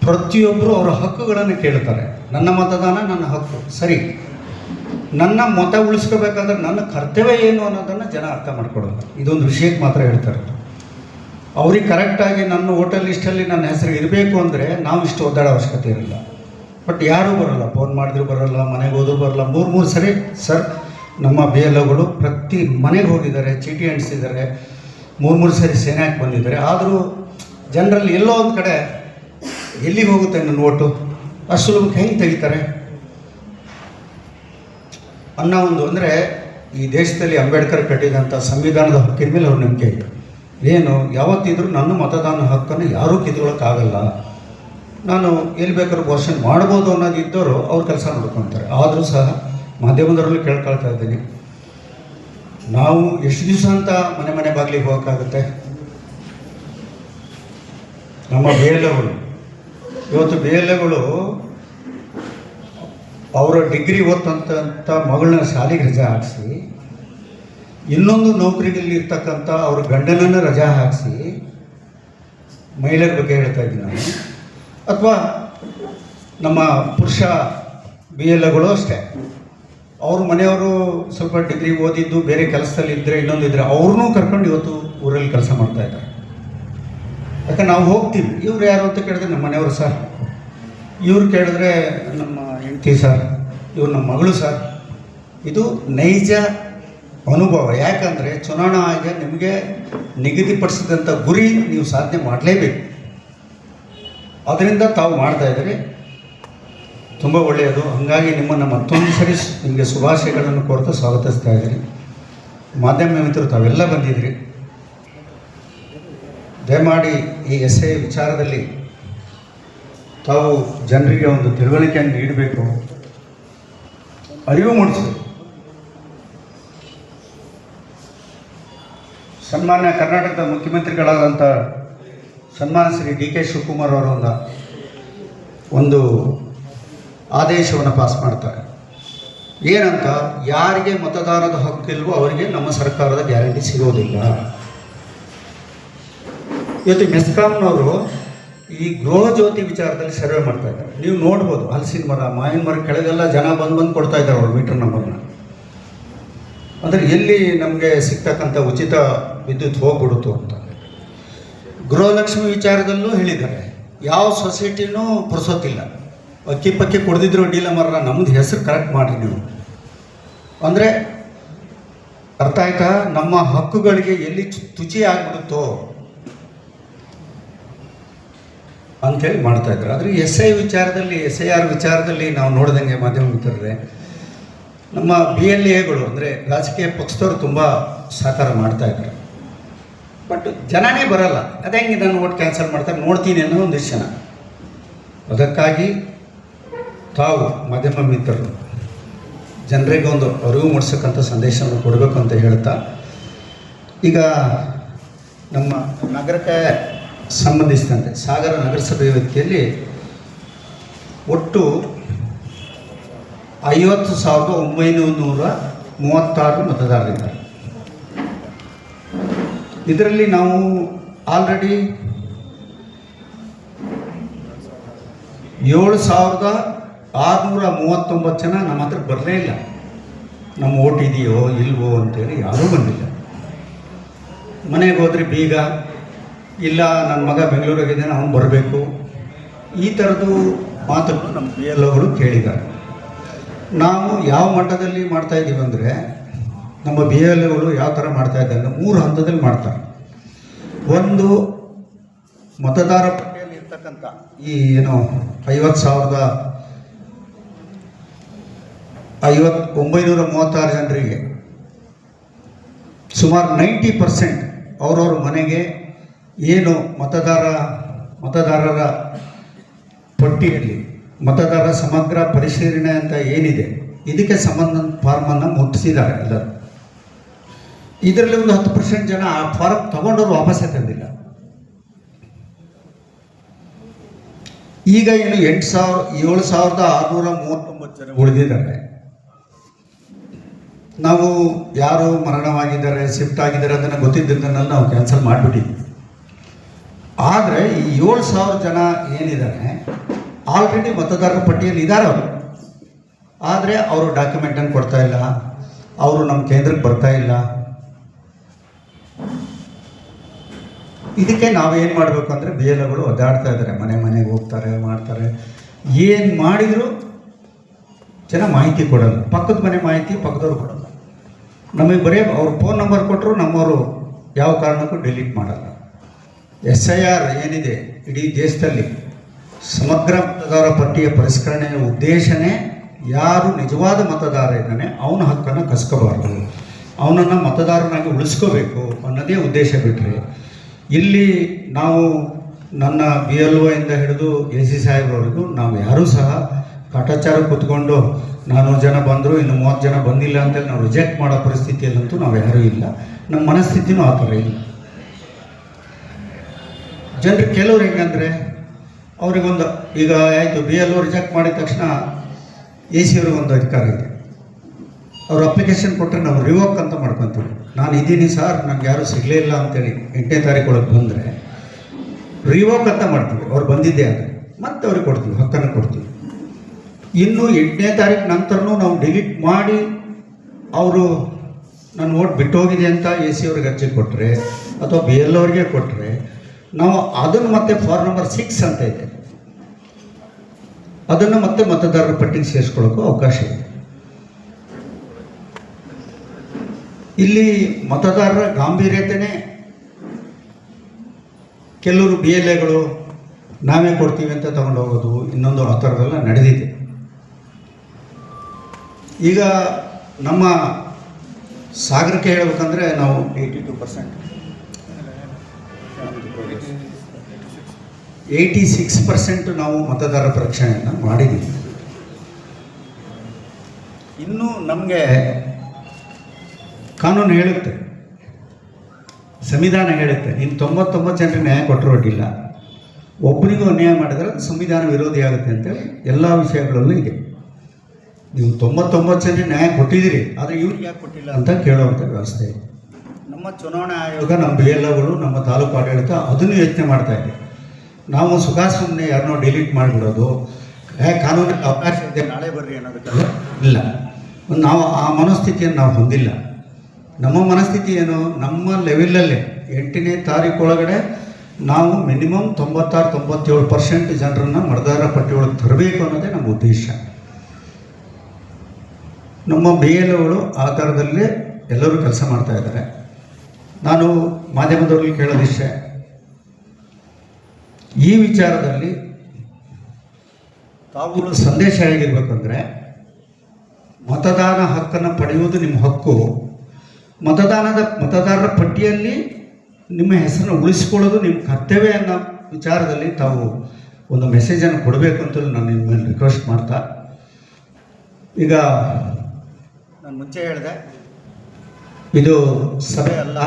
ಪ್ರತಿಯೊಬ್ಬರು ಅವರ ಹಕ್ಕುಗಳನ್ನು ಕೇಳ್ತಾರೆ. ನನ್ನ ಮತದಾನ ನನ್ನ ಹಕ್ಕು, ಸರಿ. ನನ್ನ ಮತ ಉಳಿಸ್ಕೋಬೇಕಾದ್ರೆ ನನ್ನ ಕರ್ತವ್ಯ ಏನು ಅನ್ನೋದನ್ನು ಜನ ಅರ್ಥ ಮಾಡ್ಕೊಳ್ಳಲ್ಲ. ಇದೊಂದು ವಿಷಯಕ್ಕೆ ಮಾತ್ರ ಹೇಳ್ತಾರೆ. ಅವ್ರಿಗೆ ಕರೆಕ್ಟಾಗಿ ನನ್ನ ವೋಟರ್ ಲಿಸ್ಟಲ್ಲಿ ನನ್ನ ಹೆಸರು ಇರಬೇಕು ಅಂದರೆ ನಾವು ಇಷ್ಟು ಒದ್ದಾಡೋ ಅವಶ್ಯಕತೆ ಇರಲ್ಲ. ಬಟ್ ಯಾರೂ ಬರೋಲ್ಲ, ಫೋನ್ ಮಾಡಿದ್ರು ಬರೋಲ್ಲ, ಮನೆಗೆ ಹೋದ್ರು ಬರೋಲ್ಲ. ಮೂರು ಸರಿ ಸರ್ ನಮ್ಮ ಬಿ ಎಲ್ ಒಗಳು ಪ್ರತಿ ಮನೆಗೆ ಹೋಗಿದ್ದಾರೆ, ಚೀಟಿ ಅಂಟಿಸಿದ್ದಾರೆ, ಮೂರು ಸರಿ ಸೇನೆಗೆ ಬಂದಿದ್ದಾರೆ. ಆದರೂ ಜನರಲ್ಲಿ ಎಲ್ಲೋ ಒಂದು ಕಡೆ ಎಲ್ಲಿಗೆ ಹೋಗುತ್ತೆ ನನ್ನ ಓಟು, ಅಷ್ಟು ಸುಲಭಕ್ಕೆ ಹೆಂಗೆ ತೆಗಿತಾರೆ ಅನ್ನೋ ಒಂದು, ಅಂದರೆ ಈ ದೇಶದಲ್ಲಿ ಅಂಬೇಡ್ಕರ್ ಕಟ್ಟಿದಂಥ ಸಂವಿಧಾನದ ಹಕ್ಕಿನ ಮೇಲೆ ಅವ್ರ ನಂಬಿಕೆ ಇದೆ. ಏನು ಯಾವತ್ತಿದ್ರೂ ನನ್ನ ಮತದಾನ ಹಕ್ಕನ್ನು ಯಾರೂ ಕಿತ್ಕೊಳ್ಳೋಕ್ಕಾಗಲ್ಲ, ನಾನು ಎಲ್ಲಿ ಬೇಕಾದ್ರೂ ಘೋಷಣೆ ಮಾಡ್ಬೋದು ಅನ್ನೋದು ಇದ್ದವರು ಅವ್ರ ಕೆಲಸ ನೋಡ್ಕೊತಾರೆ. ಆದರೂ ಸಹ ಮಾಧ್ಯಮದವರಲ್ಲೂ ಕೇಳ್ಕೊಳ್ತಾ ಇದ್ದೀನಿ, ನಾವು ಎಷ್ಟು ದಿವಸ ಅಂತ ಮನೆ ಮನೆ ಬಾಗಿಲಿಗೆ ಹೋಗೋಕ್ಕಾಗುತ್ತೆ? ನಮ್ಮ ಬಿ ಎಲ್ ಒಗಳು ಇವತ್ತು ಬಿ ಎಲ್ ಒಗಳು ಅವರ ಡಿಗ್ರಿ ಓದ್ತಂಥ ಮಗಳನ್ನ ಶಾಲೆಗೆ ರಜಾ ಹಾಕಿಸಿ, ಇನ್ನೊಂದು ನೌಕರಿಯಲ್ಲಿ ಇರ್ತಕ್ಕಂಥ ಅವ್ರ ಗಂಡನನ್ನು ರಜಾ ಹಾಕಿಸಿ, ಮಹಿಳೆಯರ ಬಗ್ಗೆ ಹೇಳ್ತಾ ಇದ್ದೀನಿ ನಾನು, ಅಥವಾ ನಮ್ಮ ಪುರುಷ ಬಿ ಎಲ್ ಒಗಳು ಅಷ್ಟೇ, ಅವ್ರ ಮನೆಯವರು ಸ್ವಲ್ಪ ಡಿಗ್ರಿ ಓದಿದ್ದು ಬೇರೆ ಕೆಲಸದಲ್ಲಿ ಇದ್ದರೆ ಇನ್ನೊಂದು ಇದ್ದರೆ ಅವ್ರನ್ನೂ ಕರ್ಕೊಂಡು ಇವತ್ತು ಊರಲ್ಲಿ ಕೆಲಸ ಮಾಡ್ತಾಯಿದ್ದಾರೆ. ಯಾಕಂದ್ರೆ ನಾವು ಹೋಗ್ತೀವಿ, ಇವ್ರು ಯಾರು ಅಂತ ಕೇಳಿದ್ರೆ ನಮ್ಮ ಮನೆಯವರು ಸರ್, ಇವ್ರು ಕೇಳಿದ್ರೆ ನಮ್ಮ ಹೆಂಡತಿ ಸರ್, ಇವ್ರು ನಮ್ಮ ಮಗಳು ಸರ್. ಇದು ನೈಜ ಅನುಭವ. ಯಾಕಂದರೆ ಚುನಾವಣಾ ಆಯೋಗ ನಿಮಗೆ ನಿಗದಿಪಡಿಸಿದಂಥ ಗುರಿ ನೀವು ಸಾಧನೆ ಮಾಡಲೇಬೇಕು. ಅದರಿಂದ ತಾವು ಮಾಡ್ತಾಯಿದ್ದೀರಿ, ತುಂಬ ಒಳ್ಳೆಯದು. ಹಾಗಾಗಿ ನಿಮ್ಮನ್ನು ಮತ್ತೊಂದು ಸರಿ ನಿಮಗೆ ಶುಭಾಶಯಗಳನ್ನು ಕೋರ್ತಾ ಸ್ವಾಗತಿಸ್ತಾ ಇದ್ದೀನಿ. ಮಾಧ್ಯಮ ಮಿತ್ರರು ತಾವೆಲ್ಲ ಬಂದಿದ್ರಿ, ದಯಮಾಡಿ ಈ ಎಸ್ಐ ವಿಚಾರದಲ್ಲಿ ತಾವು ಜನರಿಗೆ ಒಂದು ತಿಳುವಳಿಕೆಯನ್ನು ನೀಡಬೇಕು, ಅರಿವು ಮೂಡಿಸಬೇಕು. ಸನ್ಮಾನ್ಯ ಕರ್ನಾಟಕದ ಮುಖ್ಯಮಂತ್ರಿಗಳಾದಂಥ ಸನ್ಮಾನ್ಯ ಶ್ರೀ ಡಿ ಕೆ ಶಿವಕುಮಾರ್ ಅವರ ಒಂದು ಆದೇಶವನ್ನು ಪಾಸ್ ಮಾಡ್ತಾರೆ. ಏನಂತ, ಯಾರಿಗೆ ಮತದಾನದ ಹಕ್ಕಿಲ್ವೋ ಅವರಿಗೆ ನಮ್ಮ ಸರ್ಕಾರದ ಗ್ಯಾರಂಟಿ ಸಿಗೋದಿಲ್ಲ. ಇವತ್ತು ಮೆಸ್ಕಾಂನವರು ಈ ಗೃಹ ಜ್ಯೋತಿ ವಿಚಾರದಲ್ಲಿ ಸರ್ವೆ ಮಾಡ್ತಾ ಇದ್ದಾರೆ. ನೀವು ನೋಡ್ಬೋದು, ಹಲಸಿನ ಮರ, ಮಾವಿನ ಮರ ಕೆಳಗೆಲ್ಲ ಜನ ಬಂದು ಕೊಡ್ತಾ ಇದ್ದಾರೆ ಅವ್ರ ಮೀಟರ್ ನಂಬರ್ನ. ಅಂದರೆ ಎಲ್ಲಿ ನಮಗೆ ಸಿಗ್ತಕ್ಕಂಥ ಉಚಿತ ವಿದ್ಯುತ್ ಹೋಗ್ಬಿಡುತ್ತು ಅಂತ. ಗೃಹಲಕ್ಷ್ಮಿ ವಿಚಾರದಲ್ಲೂ ಹೇಳಿದ್ದಾರೆ, ಯಾವ ಸೊಸೈಟಿನೂ ಪುರ್ಸೋತಿಲ್ಲ, ಅಕ್ಕಿ ಪಕ್ಕಿ ಕೊಡ್ದಿದ್ರು ಅಡ್ಡಿಲ್ಲ ಮರ, ನಮ್ಮದು ಹೆಸರು ಕರೆಕ್ಟ್ ಮಾಡಿರಿ ನೀವು. ಅಂದರೆ ಅರ್ಥ ಆಯ್ತಾ, ನಮ್ಮ ಹಕ್ಕುಗಳಿಗೆ ಎಲ್ಲಿ ತುಚಿ ಆಗ್ಬಿಡುತ್ತೋ ಅಂಥೇಳಿ ಮಾಡ್ತಾಯಿದ್ರು. ಆದರೆ ಎಸ್ ಐ ವಿಚಾರದಲ್ಲಿ, SIR ವಿಚಾರದಲ್ಲಿ ನಾವು ನೋಡ್ದಂಗೆ ಮಾಧ್ಯಮ ಮಿತ್ರರೇ, ನಮ್ಮ ಬಿ ಎಲ್ ಎಗಳು ಅಂದರೆ ರಾಜಕೀಯ ಪಕ್ಷದವರು ತುಂಬ ಸಹಕಾರ ಮಾಡ್ತಾಯಿದ್ದಾರೆ. ಬಟ್ ಜನನೇ ಬರಲ್ಲ. ಅದೇ ಹೆಂಗೆ ನಾನು ಓಟ್ ಕ್ಯಾನ್ಸಲ್ ಮಾಡ್ತಾರೆ ನೋಡ್ತೀನಿ ಅನ್ನೋ ಒಂದಿಷ್ಟು ಜನ. ಅದಕ್ಕಾಗಿ ತಾವು ಮಾಧ್ಯಮ ಮಿತ್ರರು ಜನರಿಗೆ ಒಂದು ಅರಿವು ಮೂಡಿಸೋಕ್ಕಂಥ ಸಂದೇಶವನ್ನು ಕೊಡಬೇಕು ಅಂತ ಹೇಳ್ತಾ, ಈಗ ನಮ್ಮ ನಗರಕ್ಕೆ ಸಂಬಂಧಿಸಿದಂತೆ ಸಾಗರ ನಗರಸಭೆ ವ್ಯಾಪ್ತಿಯಲ್ಲಿ ಒಟ್ಟು 50,936 ಮತದಾರರಿದ್ದಾರೆ. ಇದರಲ್ಲಿ ನಾವು ಆಲ್ರೆಡಿ 7,639 ಜನ ನಮ್ಮ ಹತ್ರ ಬರಲೇ ಇಲ್ಲ. ನಮ್ಮ ಓಟ್ ಇದೆಯೋ ಇಲ್ವೋ ಅಂತೇಳಿ ಯಾರೂ ಬಂದಿಲ್ಲ. ಮನೆಗೆ ಹೋದರೆ ಬೀಗ ಇಲ್ಲ, ನನ್ನ ಮಗ ಬೆಂಗಳೂರಾಗಿದ್ದಾನೆ, ಅವನು ಬರಬೇಕು, ಈ ಥರದ್ದು ಮಾತನ್ನು ನಮ್ಮ ಬಿ ಎಲ್ ಒಗಳು ಕೇಳಿದ್ದಾರೆ. ನಾವು ಯಾವ ಮಟ್ಟದಲ್ಲಿ ಮಾಡ್ತಾಯಿದ್ದೀವಿ ಅಂದರೆ, ನಮ್ಮ ಬಿ ಎಲ್ ಒಗಳು ಯಾವ ಥರ ಮಾಡ್ತಾಯಿದ್ದಾರೆ ಅಂದರೆ 3 ಹಂತದಲ್ಲಿ ಮಾಡ್ತಾರೆ. ಒಂದು, ಮತದಾರ ಪಟ್ಟಿಯಲ್ಲಿ ಇರ್ತಕ್ಕಂಥ ಈ ಏನು 50,936 ಜನರಿಗೆ ಸುಮಾರು 90% ಅವರವ್ರ ಮನೆಗೆ ಏನು ಮತದಾರರ ಪಟ್ಟಿಯಲ್ಲಿ ಮತದಾರರ ಸಮಗ್ರ ಪರಿಶೀಲನೆ ಅಂತ ಏನಿದೆ, ಇದಕ್ಕೆ ಸಂಬಂಧ ಫಾರ್ಮನ್ನು ಮುಟ್ಟಿಸಿದ್ದಾರೆ ಎಲ್ಲರೂ. ಇದರಲ್ಲಿ ಒಂದು 10% ಜನ ಆ ಫಾರ್ಮ್ ತಗೊಂಡವರು ವಾಪಸ್ಸೇ ತಂದಿಲ್ಲ. ಈಗ ಏನು 7,639 ಜನ ಉಳಿದಿದ್ದಾರೆ. ನಾವು ಯಾರು ಮರಣವಾಗಿದ್ದಾರೆ, ಶಿಫ್ಟ್ ಆಗಿದ್ದಾರೆ ಅದನ್ನು ಗೊತ್ತಿದ್ದನ್ನೆಲ್ಲ ನಾವು ಕ್ಯಾನ್ಸಲ್ ಮಾಡಿಬಿಟ್ಟಿದ್ವಿ. ಆದರೆ ಈ 7,000 ಜನ ಏನಿದ್ದಾರೆ ಆಲ್ರೆಡಿ ಮತದಾರರ ಪಟ್ಟಿಯಲ್ಲಿ ಇದ್ದಾರೆ ಅವರು. ಆದರೆ ಅವರು ಡಾಕ್ಯುಮೆಂಟನ್ನು ಕೊಡ್ತಾ ಇಲ್ಲ, ಅವರು ನಮ್ಮ ಕೇಂದ್ರಕ್ಕೆ ಬರ್ತಾ ಇಲ್ಲ. ಇದಕ್ಕೆ ನಾವೇನು ಮಾಡಬೇಕು ಅಂದರೆ BLOಗಳು ಒದ್ದಾಡ್ತಾ ಇದ್ದಾರೆ, ಮನೆ ಮನೆಗೆ ಹೋಗ್ತಾರೆ, ಮಾಡ್ತಾರೆ. ಏನು ಮಾಡಿದರೂ ಜನ ಮಾಹಿತಿ ಕೊಡಲ್ಲ. ಪಕ್ಕದ ಮನೆ ಮಾಹಿತಿ ಪಕ್ಕದವ್ರು ಕೊಡಲ್ಲ. ನಮಗೆ ಬರೀ ಅವ್ರ ಫೋನ್ ನಂಬರ್ ಕೊಟ್ಟರು ನಮ್ಮವರು ಯಾವ ಕಾರಣಕ್ಕೂ ಡಿಲೀಟ್ ಮಾಡಲ್ಲ. SIR ಏನಿದೆ ಇಡೀ ದೇಶದಲ್ಲಿ ಸಮಗ್ರ ಮತದಾರ ಪಟ್ಟಿಯ ಪರಿಷ್ಕರಣೆಯ ಉದ್ದೇಶನೇ ಯಾರು ನಿಜವಾದ ಮತದಾರ ಇದ್ದಾನೆ ಅವನ ಹಕ್ಕನ್ನು ಕಸ್ಕೋಬಾರ್ದು, ಅವನನ್ನು ಮತದಾರನಾಗಿ ಉಳಿಸ್ಕೋಬೇಕು ಅನ್ನೋದೇ ಉದ್ದೇಶ. ಬಿಟ್ಟರೆ ಇಲ್ಲಿ ನಾವು ನನ್ನ BLO ಇಂದ ಹಿಡಿದು AC ಸಾಹೇಬ್ರವರೆಗೂ ನಾವು ಯಾರೂ ಸಹ ಕಾಟಾಚಾರ ಕೂತ್ಕೊಂಡು 400 ಜನ ಬಂದರು ಇನ್ನು 30 ಜನ ಬಂದಿಲ್ಲ ಅಂತೇಳಿ ನಾವು ರಿಜೆಕ್ಟ್ ಮಾಡೋ ಪರಿಸ್ಥಿತಿಯಲ್ಲಂತೂ ನಾವು ಯಾರೂ ಇಲ್ಲ. ನಮ್ಮ ಮನಸ್ಥಿತಿನೂ ಆ ಥರ ಇಲ್ಲ. ಜನರು ಕೆಲವ್ರು ಹೆಂಗಂದರೆ ಅವರಿಗೊಂದು ಈಗ ಆಯಿತು BLO ರಿಜೆಕ್ಟ್ ಮಾಡಿದ ತಕ್ಷಣ AC ಅವ್ರಿಗೊಂದು ಅಧಿಕಾರ ಇದೆ. ಅವ್ರು ಅಪ್ಲಿಕೇಶನ್ ಕೊಟ್ಟರೆ ನಾವು ರಿವೋಕ್ ಅಂತ ಮಾಡ್ಕೊತೀವಿ. ನಾನು ಇದ್ದೀನಿ ಸರ್, ನನಗೆ ಯಾರೂ ಸಿಗಲೇ ಇಲ್ಲ ಅಂತೇಳಿ 8ನೇ ತಾರೀಕು ಒಳಗೆ ಬಂದರೆ ರಿವೋಕ್ ಅಂತ ಮಾಡ್ತೀವಿ. ಅವ್ರು ಬಂದಿದ್ದೇ ಆದರೆ ಮತ್ತೆ ಅವ್ರಿಗೆ ಕೊಡ್ತೀವಿ, ಹಕ್ಕನ್ನು ಕೊಡ್ತೀವಿ. ಇನ್ನು 8ನೇ ತಾರೀಕು ನಂತರನೂ ನಾವು ಡಿಲೀಟ್ ಮಾಡಿ ಅವರು ನನ್ನ ಓಟ್ ಬಿಟ್ಟೋಗಿದೆ ಅಂತ AC ಅವ್ರಿಗೆ ಅರ್ಜಿ ಕೊಟ್ಟರೆ ಅಥವಾ BLO ಅವ್ರಿಗೆ ಕೊಟ್ಟರೆ ನಾವು ಅದನ್ನು ಮತ್ತೆ ಫಾರ್ಮ್ ನಂಬರ್ 6 ಅಂತ ಇದೆ, ಅದನ್ನು ಮತ್ತೆ ಮತದಾರರ ಪಟ್ಟಿಗೆ ಸೇರಿಸ್ಕೊಳ್ಳೋಕ್ಕೂ ಅವಕಾಶ ಇದೆ. ಇಲ್ಲಿ ಮತದಾರರ ಗಾಂಭೀರ್ಯತೆಯೇ ಕೆಲವರು BLOಗಳು ನಾವೇ ಕೊಡ್ತೀವಿ ಅಂತ ತಗೊಂಡು ಹೋಗೋದು, ಇನ್ನೊಂದು ಆ ಥರದೆಲ್ಲ ನಡೆದಿದೆ. ಈಗ ನಮ್ಮ ಸಾಗರಕ್ಕೆ ಹೇಳ್ಬೇಕಂದ್ರೆ ನಾವು 86% ನಾವು ಮತದಾರರ ಪರೀಕ್ಷೆಯನ್ನು ಮಾಡಿದ್ದೀವಿ. ಇನ್ನೂ ನಮಗೆ ಕಾನೂನು ಹೇಳುತ್ತೆ, ಸಂವಿಧಾನ ಹೇಳುತ್ತೆ, ನೀನು 99 ಜನರಿಗೆ ನ್ಯಾಯ ಕೊಟ್ಟರು ಅಡ್ಡಿಲ್ಲ, ಒಬ್ಬರಿಗೂ ಅನ್ಯಾಯ ಮಾಡಿದರೆ ಅದು ಸಂವಿಧಾನ ವಿರೋಧಿ ಆಗುತ್ತೆ ಅಂತೇಳಿ ಎಲ್ಲ ವಿಷಯಗಳಲ್ಲೂ ಇದೆ. ನೀವು 99 ಜನರಿಗೆ ನ್ಯಾಯ ಕೊಟ್ಟಿದ್ದೀರಿ, ಆದರೆ ಇವ್ರಿಗೆ ಯಾಕೆ ಕೊಟ್ಟಿಲ್ಲ ಅಂತ ಕೇಳುವಂಥ ವ್ಯವಸ್ಥೆ ಇದೆ. ನಮ್ಮ ಚುನಾವಣಾ ಆಯೋಗ, ನಮ್ಮ BLOಗಳು, ನಮ್ಮ ತಾಲೂಕು ಆಡಳಿತ ಅದನ್ನು ಯೋಚನೆ ಮಾಡ್ತಾ ಇದೆ. ನಾವು ಸುಮ್ಮನೆ ಯಾರನ್ನೋ ಡಿಲೀಟ್ ಮಾಡಿಬಿಡೋದು, ಕಾನೂನಿಗೆ ಅವಕಾಶ ಇದೆ ನಾಳೆ ಬರ್ರಿ ಅನ್ನೋದಕ್ಕೆಲ್ಲ ಇಲ್ಲ. ನಾವು ಆ ಮನಸ್ಥಿತಿಯನ್ನು ನಾವು ಹೊಂದಿಲ್ಲ. ನಮ್ಮ ಮನಸ್ಥಿತಿ ಏನು, ನಮ್ಮ ಲೆವೆಲಲ್ಲೇ 8ನೇ ತಾರೀಕು ಒಳಗಡೆ ನಾವು ಮಿನಿಮಮ್ 96-97% ಜನರನ್ನು ಮತದಾರರ ಪಟ್ಟಿಯೊಳಗೆ ತರಬೇಕು ಅನ್ನೋದೇ ನಮ್ಮ ಉದ್ದೇಶ. ನಮ್ಮ BLOಗಳು ಆ ಥರದಲ್ಲೇ ಎಲ್ಲರೂ ಕೆಲಸ ಮಾಡ್ತಾ ಇದ್ದಾರೆ. ನಾನು ಮಾಧ್ಯಮದವ್ರಿಗೆ ಕೇಳೋದಿಷ್ಟೇ, ಈ ವಿಚಾರದಲ್ಲಿ ತಾವುಗಳು ಸಂದೇಶ ಹೇಗಿರ್ಬೇಕಂದ್ರೆ, ಮತದಾನ ಹಕ್ಕನ್ನು ಪಡೆಯುವುದು ನಿಮ್ಮ ಹಕ್ಕು, ಮತದಾರರ ಪಟ್ಟಿಯಲ್ಲಿ ನಿಮ್ಮ ಹೆಸರನ್ನು ಉಳಿಸಿಕೊಳ್ಳೋದು ನಿಮ್ಮ ಕರ್ತವ್ಯ ಅನ್ನೋ ವಿಚಾರದಲ್ಲಿ ತಾವು ಒಂದು ಮೆಸೇಜನ್ನು ಕೊಡಬೇಕು ಅಂತಲೂ ನಾನು ನಿಮ್ಮ ಮೇಲೆ ರಿಕ್ವೆಸ್ಟ್ ಮಾಡ್ತಾ, ಈಗ ನಾನು ಮುಂಚೆ ಹೇಳಿದೆ ಇದು ಸಭೆ ಅಲ್ಲ,